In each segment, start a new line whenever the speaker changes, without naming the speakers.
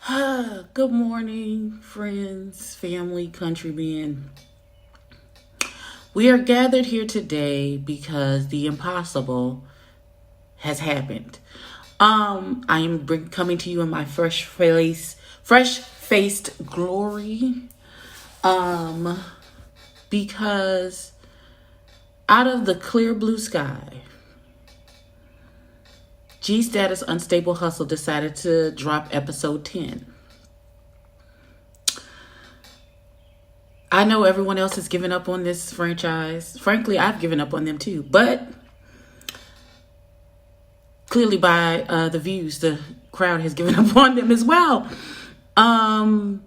Good morning, friends, family, countrymen. We are gathered here today because the impossible has happened. I am coming to you in my fresh-faced glory. Because out of the clear blue sky, G Status Unstable Hustle decided to drop episode 10. I know everyone else has given up on this franchise. Frankly, I've given up on them too. But clearly by the views, the crowd has given up on them as well. But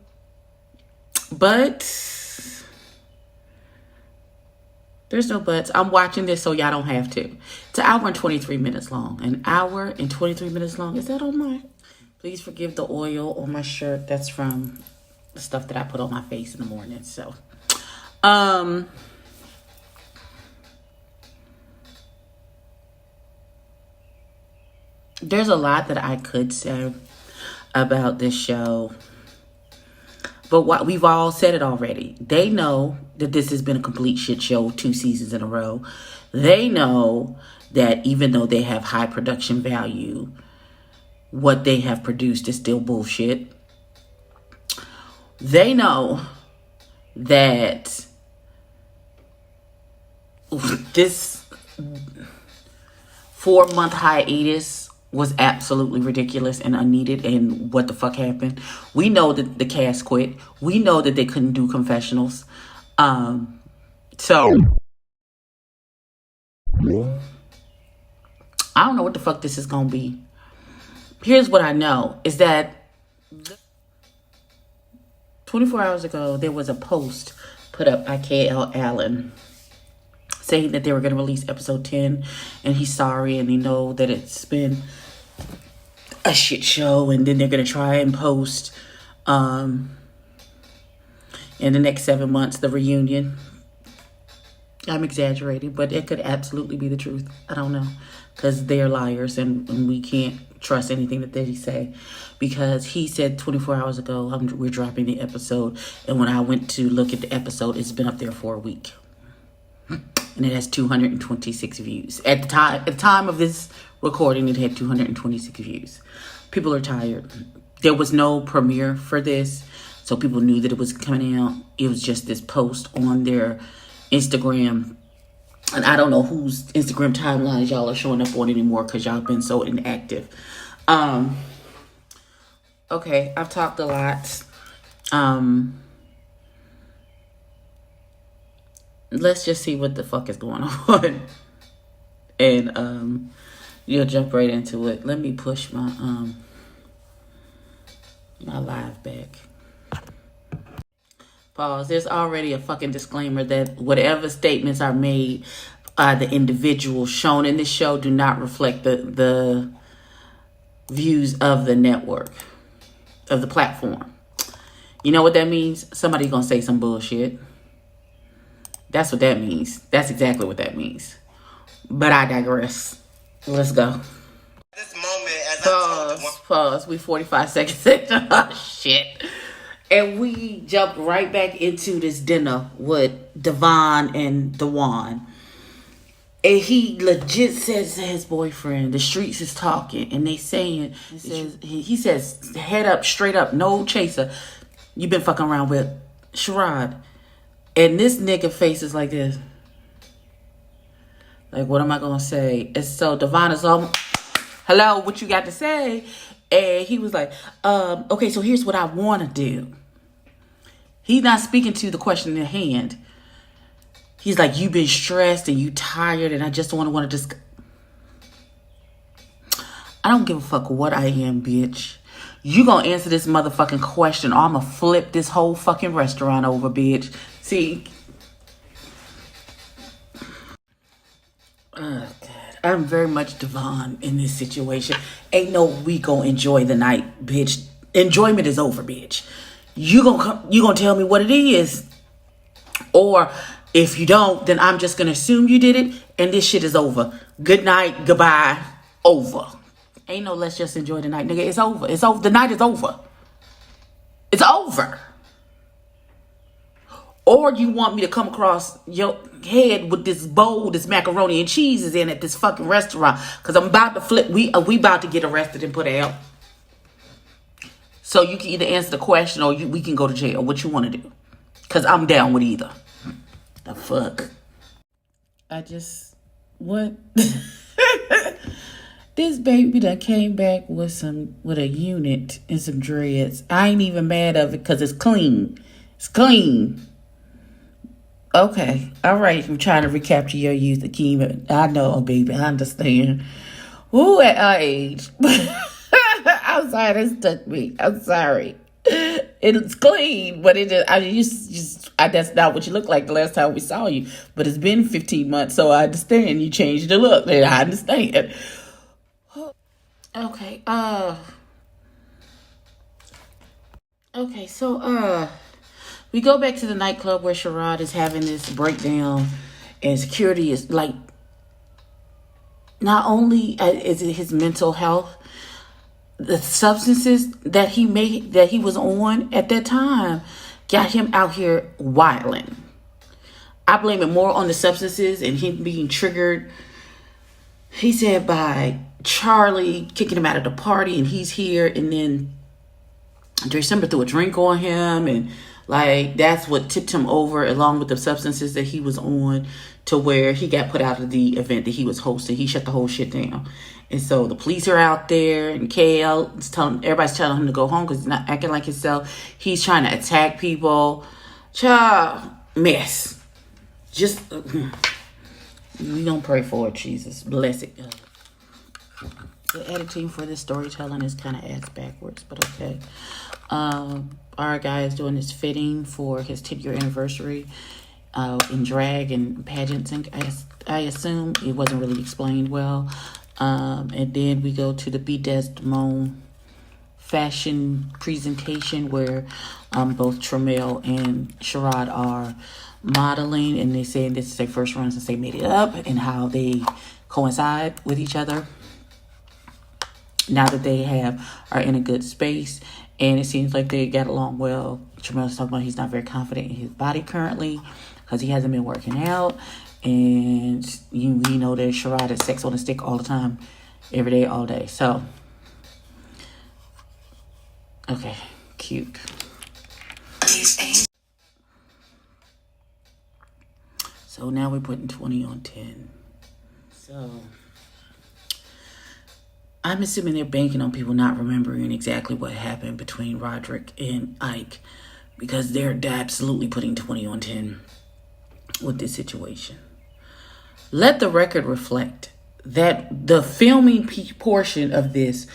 there's no buts. I'm watching this so y'all don't have to. It's an hour and 23 minutes long. An hour and 23 minutes long. Is that on my... Please forgive the oil on my shirt. That's from the stuff that I put on my face in the morning. So, there's a lot that I could say about this show. But what we've all said it already. They know that this has been a complete shit show 2 seasons in a row. They know that even though they have high production value, what they have produced is still bullshit. They know that this 4-month hiatus was absolutely ridiculous and unneeded, and what the fuck happened. We know that the cast quit. We know that they couldn't do confessionals. So I don't know what the fuck this is gonna be. Here's what I know is that 24 hours ago there was a post put up by KL Allen saying that they were going to release episode 10 and he's sorry and they know that it's been a shit show, and then they're going to try and post in the next 7 months the reunion. I'm exaggerating, but it could absolutely be the truth. I don't know, because they're liars and we can't trust anything that they say, because he said 24 hours ago we're dropping the episode, and when I went to look at the episode, it's been up there for a week. And it has 226 views. At the time of this recording, it had 226 views. People are tired. There was no premiere for this, so people knew that it was coming out. It was just this post on their Instagram. And I don't know whose Instagram timelines y'all are showing up on anymore, because y'all been so inactive. Okay, I've talked a lot. Let's just see what the fuck is going on. And you'll jump right into it. Let me push my my live back. Pause. There's already a fucking disclaimer that whatever statements are made by the individuals shown in this show do not reflect the views of the network, of the platform. You know what that means? Somebody's gonna say some bullshit. That's what that means. That's exactly what that means. But I digress. Let's go. This moment, as pause. We 45 seconds in. Oh, shit. And we jumped right back into this dinner with Devon and Dewan. And he legit says to his boyfriend, the streets is talking, and they saying, he says, head up, straight up, no chaser. You been fucking around with Sherrod. And this nigga face is like this. Like, what am I going to say? And so Devon is all, hello, what you got to say? And he was like, okay, so here's what I want to do. He's not speaking to the question at hand. He's like, you been stressed and you tired, and I just want to just... I don't give a fuck what I am, bitch. You gonna answer this motherfucking question, or I'm gonna flip this whole fucking restaurant over, bitch. See, oh God, I'm very much Devon in this situation. Ain't no we gonna enjoy the night, bitch. Enjoyment is over, bitch. You gonna tell me what it is, or if you don't, then I'm just gonna assume you did it, and this shit is over. Good night, goodbye, over. Ain't no let's just enjoy the night, nigga. It's over. It's over. The night is over. It's over. Or you want me to come across your head with this bowl, this macaroni and cheese is in at this fucking restaurant. Because I'm about to flip. We about to get arrested and put out. So you can either answer the question or we can go to jail. What you want to do? Because I'm down with either. The fuck? What? This baby that came back with a unit and some dreads. I ain't even mad of it because it's clean. It's clean. Okay. All right. I'm trying to recapture your youth, Akeem. I know, baby. I understand. Ooh, at our age. I'm sorry. That stuck me. I'm sorry. It's clean, but that's not what you look like the last time we saw you. But it's been 15 months, so I understand you changed the look. I understand. Okay. Okay. So we go back to the nightclub where Sherrod is having this breakdown, and security is like, not only is it his mental health, the substances that he was on at that time got him out here wilding. I blame it more on the substances and him being triggered. He said by Charlie kicking him out of the party, and he's here, and then December threw a drink on him, and like that's what tipped him over, along with the substances that he was on, to where he got put out of the event that he was hosting. He shut the whole shit down. And so the police are out there, and KL is everybody's telling him to go home because he's not acting like himself. He's trying to attack people. Child, mess. Just, we don't pray for it, Jesus. Bless it. The editing for this storytelling is kind of ass backwards, but okay. Our guy is doing his fitting for his 10-year anniversary in drag and pageants. I assume it wasn't really explained well. And then we go to the B. Desmond fashion presentation where both Tramiel and Sherrod are modeling, and they saying this is their first run since they made it up, and how they coincide with each other now that they are in a good space. And it seems like they get along well. Tramiel's talking about he's not very confident in his body currently because he hasn't been working out. And we know that Sherrod is sex on a stick all the time, every day, all day. So, okay, cute. So now we're putting 20 on 10. So I'm assuming they're banking on people not remembering exactly what happened between Roderick and Ike, because they're absolutely putting 20 on 10 with this situation. Let the record reflect that the filming portion of this,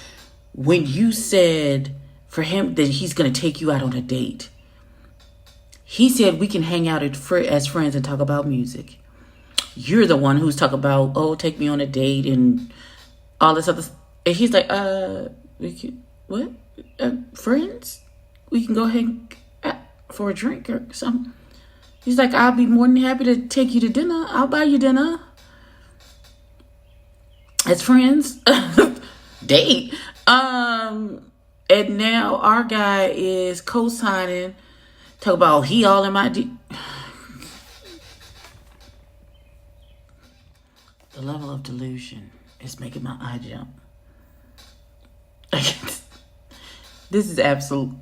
when you said for him that he's going to take you out on a date, he said we can hang out as friends and talk about music. You're the one who's talking about, oh, take me on a date and all this other stuff. And he's like, we can, what? Friends? We can go hang for a drink or something. He's like, I'll be more than happy to take you to dinner. I'll buy you dinner. As friends. Date. And now our guy is co-signing. Talk about he all in my The level of delusion is making my eye jump. This is absolute.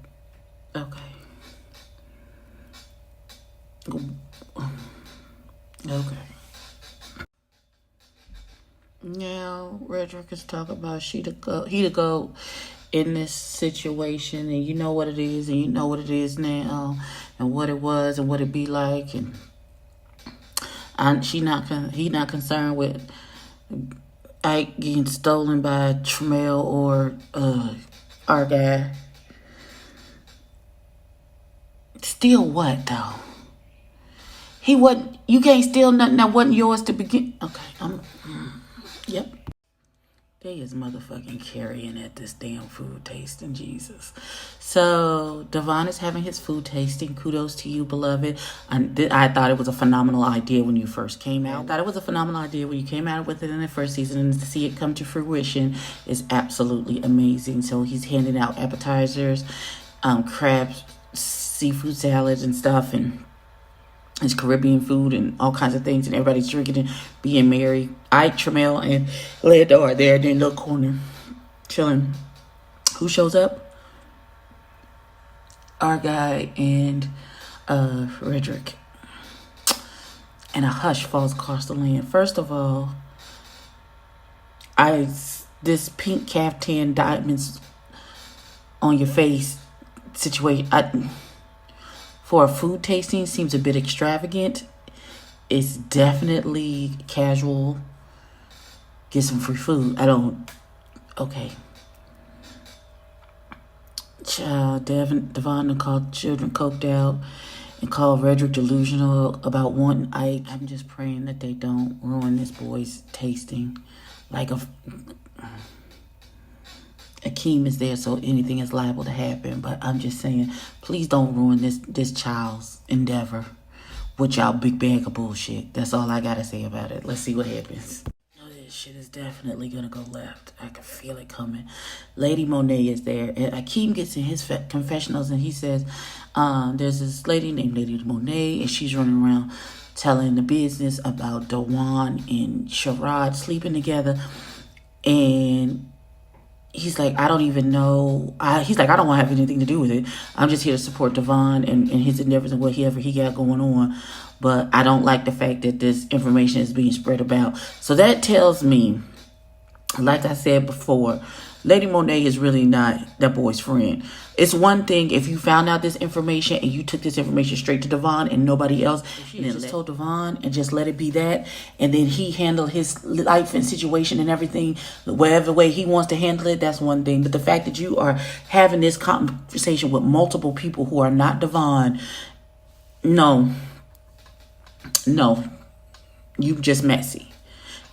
Okay. Okay. Now Roderick is talking about he to go in this situation, and you know what it is, and you know what it is now, and what it was, and what it be like, and he not concerned with Ike getting stolen by Tramiel or our guy. Steal what though? He wasn't. You can't steal nothing that wasn't yours to begin. Okay, yep. They is motherfucking carrying at this damn food tasting, Jesus. So Devon is having his food tasting. Kudos to you, beloved. I thought it was a phenomenal idea when you first came out. I thought it was a phenomenal idea when you came out with it in the first season, and to see it come to fruition is absolutely amazing. So he's handing out appetizers. crabs, seafood salads and stuff, and it's Caribbean food and all kinds of things, and everybody's drinking and being merry. Ike, Tramel, and Lando are there in their little corner, chilling. Who shows up? Our guy and Frederick. And a hush falls across the land. First of all, this pink caftan diamonds on your face situation for a food tasting seems a bit extravagant. It's definitely casual. Get some free food. Okay. Child, Devon called children coked out and called Frederick delusional about wanting Ike. I'm just praying that they don't ruin this boy's tasting. Like Akeem is there, so anything is liable to happen. But I'm just saying, please don't ruin this child's endeavor with y'all big bag of bullshit. That's all I gotta say about it. Let's see what happens. This shit is definitely gonna go left. I can feel it coming. Lady Monet is there, and Akeem gets in his confessionals, and he says, "There's this lady named Lady Monet, and she's running around telling the business about Dewan and Sherrod sleeping together." And he's like, I don't even know. He's like, I don't want to have anything to do with it. I'm just here to support Devon and his endeavors and whatever he got going on. But I don't like the fact that this information is being spread about. So that tells me, like I said before, Lady Monet is really not that boy's friend. It's one thing if you found out this information and you took this information straight to Devon and nobody else, and then just told Devon and just let it be that, and then he handled his life and situation and everything whatever way he wants to handle it, that's one thing. But the fact that you are having this conversation with multiple people who are not Devon, no, you just messy.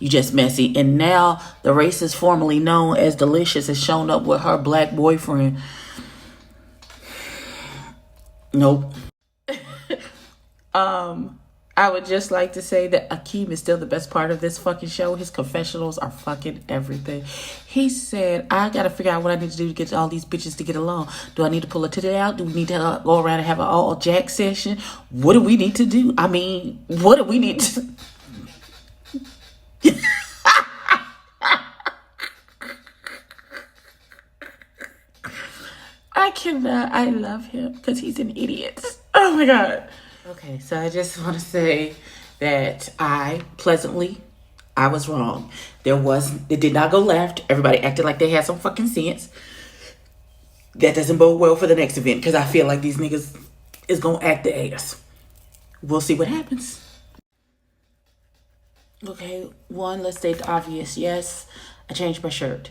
You just messy. And now the racist formerly known as Delicious has shown up with her black boyfriend. Nope. I would just like to say that Akeem is still the best part of this fucking show. His confessionals are fucking everything. He said, I gotta figure out what I need to do to get all these bitches to get along. Do I need to pull a titty out? Do we need to go around and have an all jack session? What do we need to do? I mean, what do we need to... I cannot. I love him because he's an idiot. Oh my God. Okay, so I just want to say that I was wrong. It did not go left. Everybody acted like they had some fucking sense. That doesn't bode well for the next event because I feel like these niggas is going to act the ass. We'll see what happens. Okay, let's state the obvious. Yes, I changed my shirt.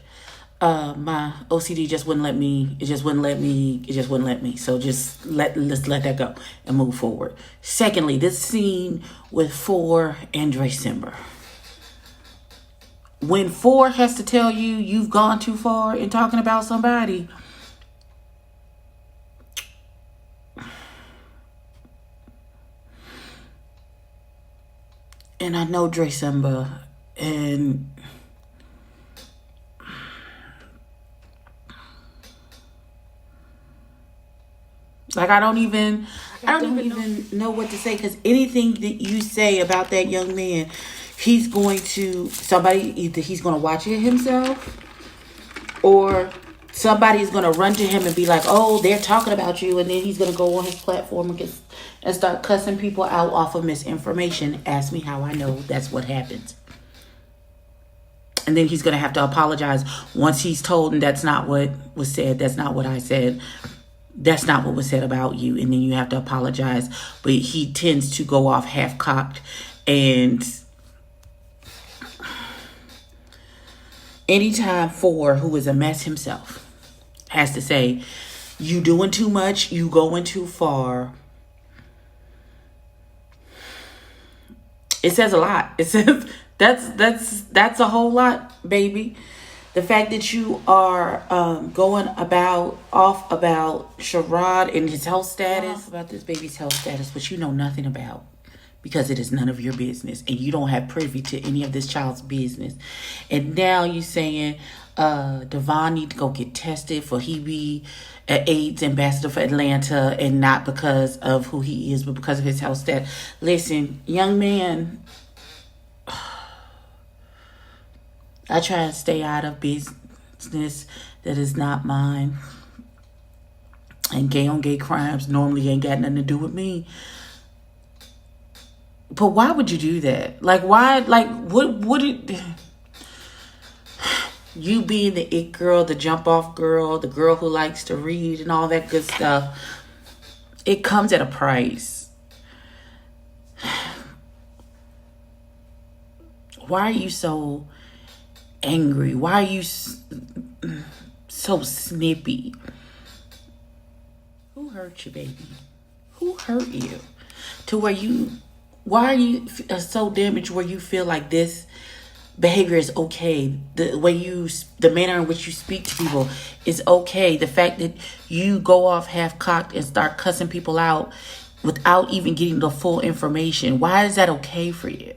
My OCD just wouldn't let me. It just wouldn't let me. So let's let that go and move forward. Secondly, this scene with 4 and December. When 4 has to tell you you've gone too far in talking about somebody, and I know December, and like I don't even know what to say, because anything that you say about that young man, he's going to either he's going to watch it himself, or somebody's going to run to him and be like, oh, they're talking about you, and then he's going to go on his platform and start cussing people out off of misinformation. Ask me how I know that's what happens. And then he's going to have to apologize once he's told, and that's not what was said. That's not what I said. That's not what was said about you. And then you have to apologize. But he tends to go off half-cocked. And anytime 4, who is a mess himself, has to say, you doing too much, you going too far, it says a lot. It says that's a whole lot, baby. The fact that you are going off about Sherrod and his health status, about this baby's health status, which you know nothing about, because it is none of your business, and you don't have privy to any of this child's business. And now you're saying Devon need to go get tested for he be an AIDS ambassador for Atlanta, and not because of who he is, but because of his health stat. Listen, young man, I try to stay out of business that is not mine. And gay on gay crimes normally ain't got nothing to do with me. But why would you do that? Like, why? Like, what it... You being the it girl, the jump off girl, the girl who likes to read and all that good stuff, it comes at a price. Why are you so angry? Why are you so snippy? Who hurt you, baby? Who hurt you? To where you, why are you so damaged where you feel like this behavior is okay? The way you, the manner in which you speak to people is okay. The fact that you go off half cocked and start cussing people out without even getting the full information. Why is that okay for you?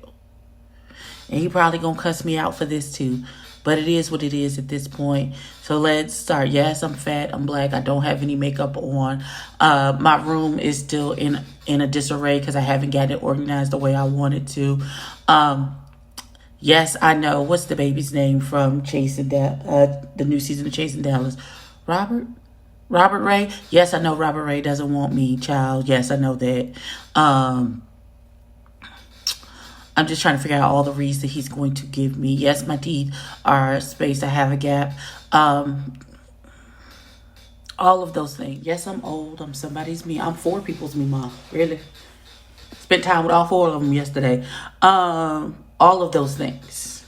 And he probably gonna cuss me out for this too. But it is what it is at this point. So let's start. Yes, I'm fat. I'm black. I don't have any makeup on. My room is still in a disarray because I haven't got it organized the way I wanted to. Yes, I know. What's the baby's name from the new season of Chasing Dallas? Robert Ray? Yes, I know Robert Ray doesn't want me, child. Yes, I know that. I'm just trying to figure out all the reasons that he's going to give me. Yes, my teeth are spaced. I have a gap. All of those things. Yes, I'm old. I'm somebody's me. I'm 4 people's me, Mom. Really? Spent time with all 4 of them yesterday. All of those things.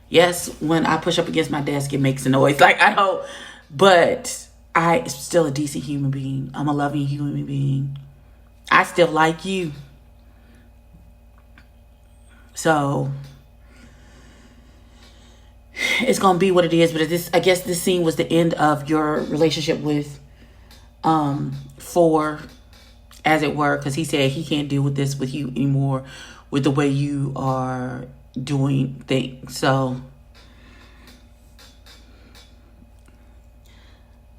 Yes, when I push up against my desk, it makes a noise. Like, I don't... But I'm still a decent human being. I'm a loving human being. I still like you. So it's gonna be what it is. But I guess this scene was the end of your relationship with Four, as it were, because he said he can't deal with this with you anymore, with the way you are doing things. So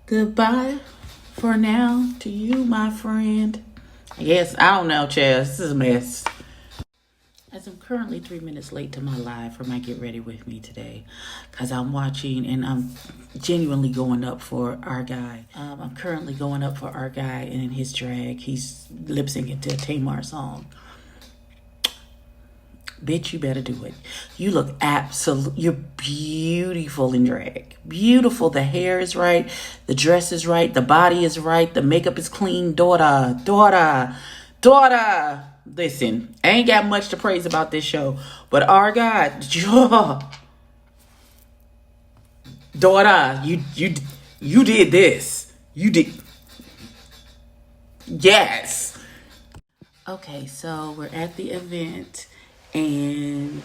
goodbye for now to you, my friend. Yes, I don't know, Chaz. This is a mess. As I'm currently 3 minutes late to my live for my Get Ready With Me today, because I'm watching and I'm genuinely going up for our guy. I'm currently going up for our guy, and in his drag, he's lip syncing to a Tamar song. Bitch, you better do it. You look you're beautiful in drag. Beautiful. The hair is right. The dress is right. The body is right. The makeup is clean. Daughter. Listen, I ain't got much to praise about this show, but our God, daughter, you did this. You did. Yes. Okay, so we're at the event, and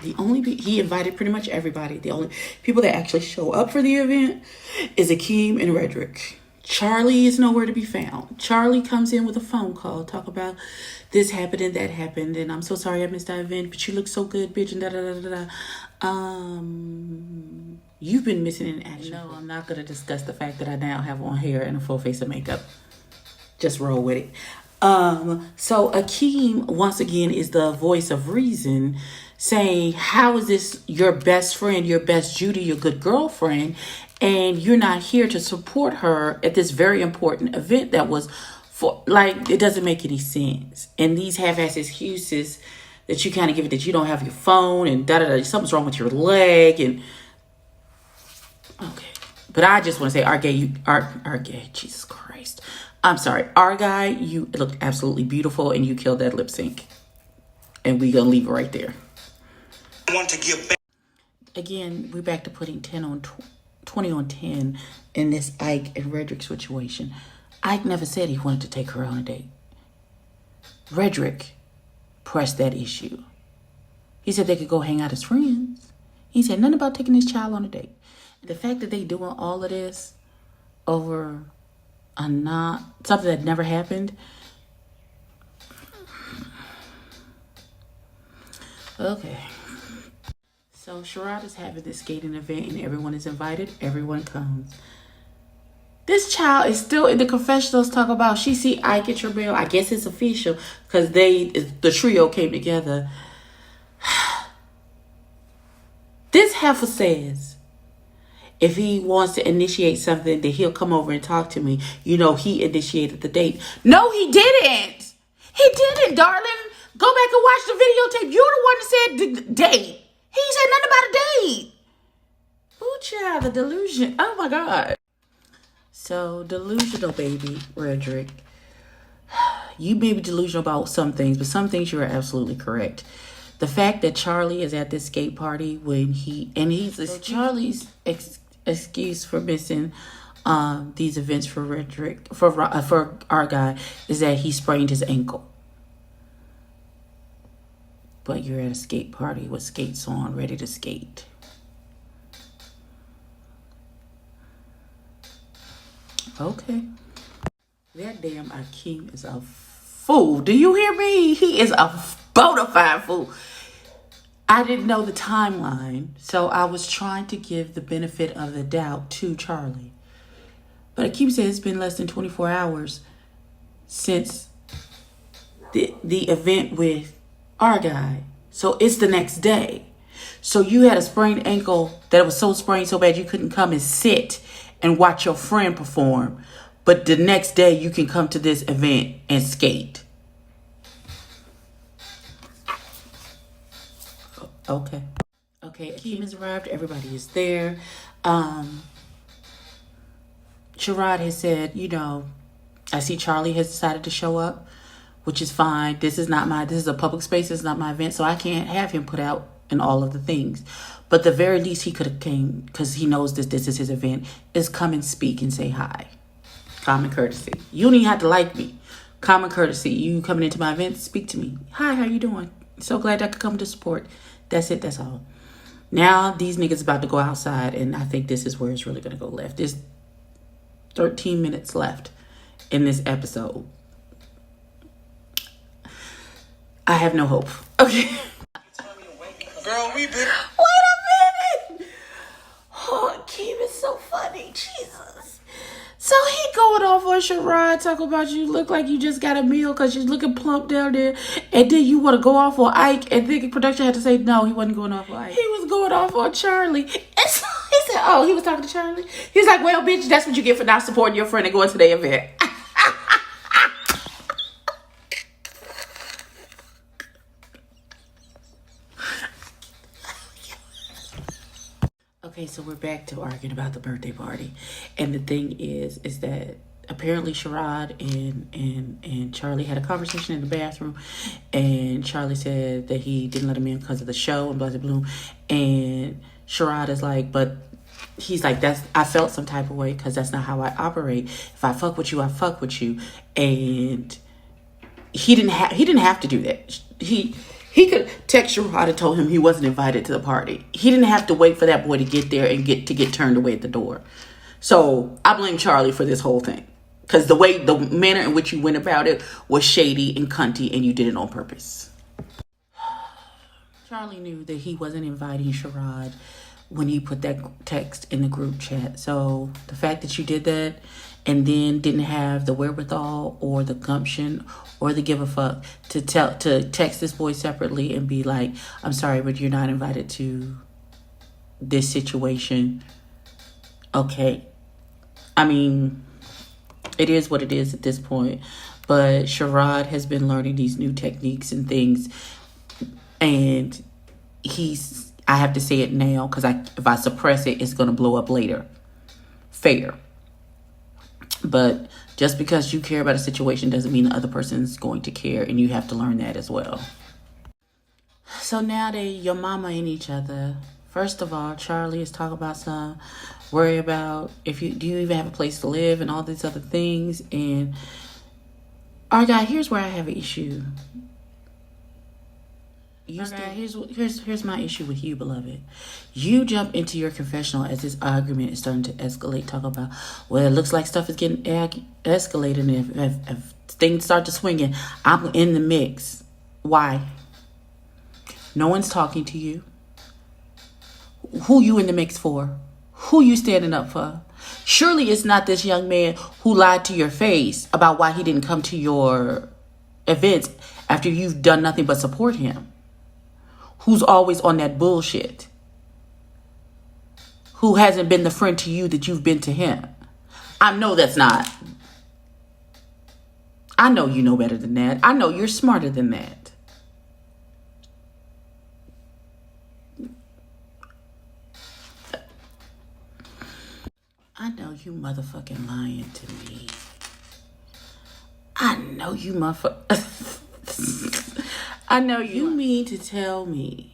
he invited pretty much everybody. The only people that actually show up for the event is Akeem and Redrick. Charlie is nowhere to be found. Charlie comes in with a phone call, talk about this happened and that happened, and I'm so sorry I missed that event, but you look so good, bitch, and da-da-da-da-da. You've been missing in action. No, I'm not going to discuss the fact that I now have on hair and a full face of makeup. Just roll with it. So Akeem, once again, is the voice of reason, saying, how is this your best friend, your best Judy, your good girlfriend, and you're not here to support her at this very important event that was for, like, it doesn't make any sense. And these half-ass excuses that you kind of give it, that you don't have your phone and da-da-da, something's wrong with your leg, and okay. But I just want to say, our gay, Jesus Christ. I'm sorry, our guy, you looked absolutely beautiful, and you killed that lip sync. And we're going to leave it right there. I want to give back. Again, we're back to putting 20 on 10 in this Ike and Redrick situation. Ike never said he wanted to take her on a date. Redrick pressed that issue. He said they could go hang out as friends. He said nothing about taking his child on a date. The fact that they doing all of this over something that never happened. Okay. So Sherrod is having this skating event and everyone is invited. Everyone comes. This child is still in the confessionals talking about she see Ike at your bill. I guess it's official because the trio came together. This heifer says if he wants to initiate something, that he'll come over and talk to me. You know, he initiated the date. No, he didn't. He didn't, darling. Go back and watch the videotape. You're the one that said the date. He said nothing about a date. Ooh, child, the delusion. Oh, my God. So, delusional, baby, Redrick. You may be delusional about some things, but some things you are absolutely correct. The fact that Charlie is at this skate party when Charlie's excuse for missing these events for Redrick, for our guy, is that he sprained his ankle. But you're at a skate party with skates on, ready to skate. Okay. That damn Akeem is a fool. Do you hear me? He is a bona fide fool. I didn't know the timeline, so I was trying to give the benefit of the doubt to Charlie. But Akeem said it's been less than 24 hours since the event with our guy. So it's the next day. So you had a sprained ankle that was so sprained so bad you couldn't come and sit and watch your friend perform. But the next day you can come to this event and skate. Okay. Okay, Akeem has arrived. Everybody is there. Sherrod has said, you know, I see Charlie has decided to show up, which is fine. This is a public space. This is not my event, so I can't have him put out in all of the things. But the very least he could have came, because he knows this is his event, is come and speak and say hi. Common courtesy. You don't even have to like me. Common courtesy. You coming into my event, speak to me. Hi, how you doing? So glad I could come to support. That's it. That's all. Now these niggas about to go outside, and I think this is where it's really going to go left. There's 13 minutes left in this episode. I have no hope. Okay.
Girl, we been...
Wait a minute. Oh, Akeem is so funny. Jesus. So he going off on Sherrod, talking about you look like you just got a meal because you're looking plump down there. And then you want to go off on Ike. And then production had to say, no, he wasn't going off on Ike. He was going off on Charlie. And so he said, oh, he was talking to Charlie? He was like, well, bitch, that's what you get for not supporting your friend and going to their event. Okay, so we're back to arguing about the birthday party. And the thing is that apparently Sherrod and Charlie had a conversation in the bathroom. And Charlie said that he didn't let him in because of the show and blah, blah, blah. And Sherrod is like, but he's like, I felt some type of way because that's not how I operate. If I fuck with you, I fuck with you. And he didn't have to do that. He could text Sherrod and told him he wasn't invited to the party. He didn't have to wait for that boy to get there and get turned away at the door. So I blame Charlie for this whole thing. Because the manner in which you went about it was shady and cunty, and you did it on purpose. Charlie knew that he wasn't inviting Sherrod when he put that text in the group chat. So the fact that you did that and then didn't have the wherewithal or the gumption or the give a fuck to text this boy separately and be like, I'm sorry, but you're not invited to this situation. Okay. I mean, it is what it is at this point. But Sherrod has been learning these new techniques and things. And I have to say it now because if I suppress it, it's going to blow up later. Fair. But just because you care about a situation doesn't mean the other person's going to care, and you have to learn that as well. So now your mama and each other. First of all, Charlie is talking about some worry about do you even have a place to live and all these other things. And our guy, here's where I have an issue. Here's my issue with you, beloved. You jump into your confessional as this argument is starting to escalate. Talk about, well, it looks like stuff is getting escalated, and if things start to swinging, I'm in the mix. Why? No one's talking to you. who you in the mix for? Who you standing up for? Surely it's not this young man who lied to your face about why he didn't come to your events after you've done nothing but support him. Who's always on that bullshit. Who hasn't been the friend to you that you've been to him. I know that's not. I know you know better than that. I know you're smarter than that. I know you motherfucking lying to me. I know you motherfucking... I know you mean to tell me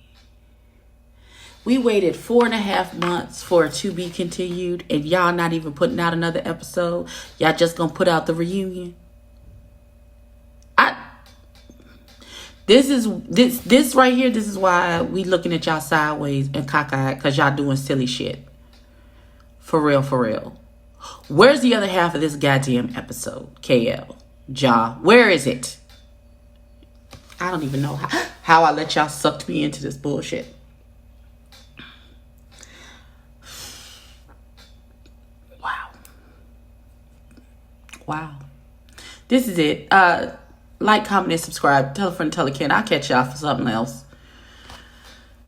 we waited 4.5 months for it to be continued and y'all not even putting out another episode? Y'all just gonna put out the reunion? This right here, this is why we looking at y'all sideways and cockeyed, because y'all doing silly shit. For real, for real. Where's the other half of this goddamn episode? KL. Ja. Where is it? I don't even know how I let y'all suck me into this bullshit. Wow. This is it. Like, comment, and subscribe. Tell a friend, tell a kid. I'll catch y'all for something else.